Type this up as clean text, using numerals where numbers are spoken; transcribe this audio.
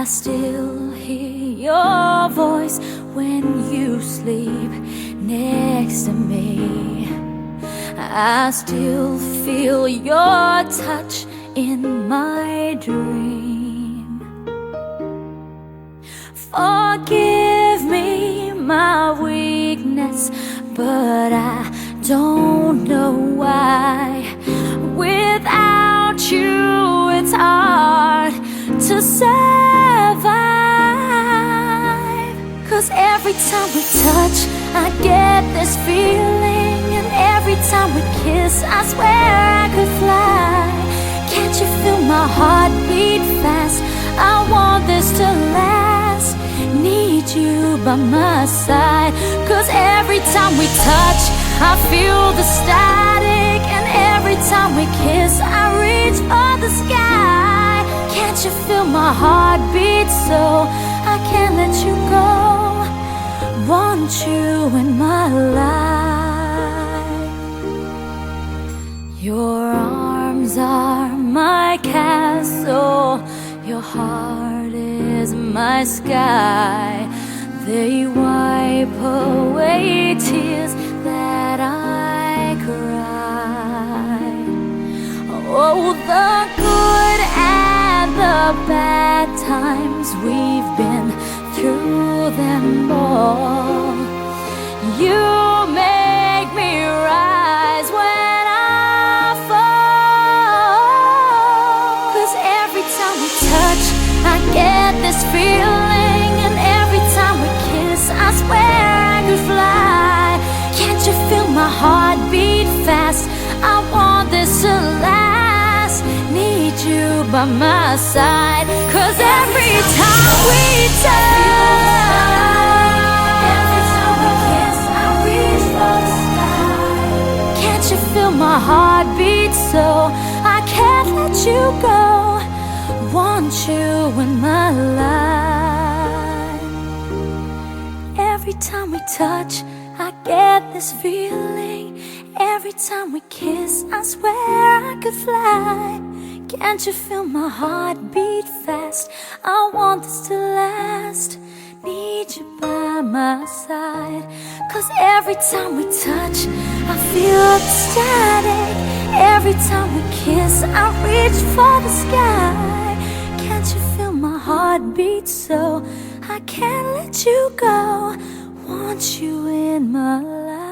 still hear your voice when you sleep next to me. I still feel your touch in my dream. Forgive me my weakness, but I don't know why. Without you, it's hard to survive. 'Cause every time we touch, I get this feeling, and every time we kiss, I swear I could fly. Can't you feel my heart beat fast? I want this to last. Need you by my side. 'Cause every time we touch, I feel the static, and every time we kiss, I reach for the sky. Can't you feel my heart beat so I can't let you go? Want you in my life. Your arms are my castle, your heart is my sky. They wipe away tears that I cried. Oh, the good and the bad times, we've been through them all. You make me rise when I fall. 'Cause every time we touch, I get this feeling, and every time we kiss, I swear I could fly. Can't you feel my heart beat fast? I want this to last. Need you by my side. 'Cause every time we touch, every time we kiss, I reach for the sky. Can't you feel my heart beat so I can't let you go? Want you in my life. Every time we touch, I get this feeling. Every time we kiss, I swear I could fly. Can't you feel my heart beat fast? I want this to last. Need you by my side. 'Cause every time we touch, I feel the static. Every time we kiss, I reach for the sky. Can't you feel my heart beat so I can't let you go? Want you in my life.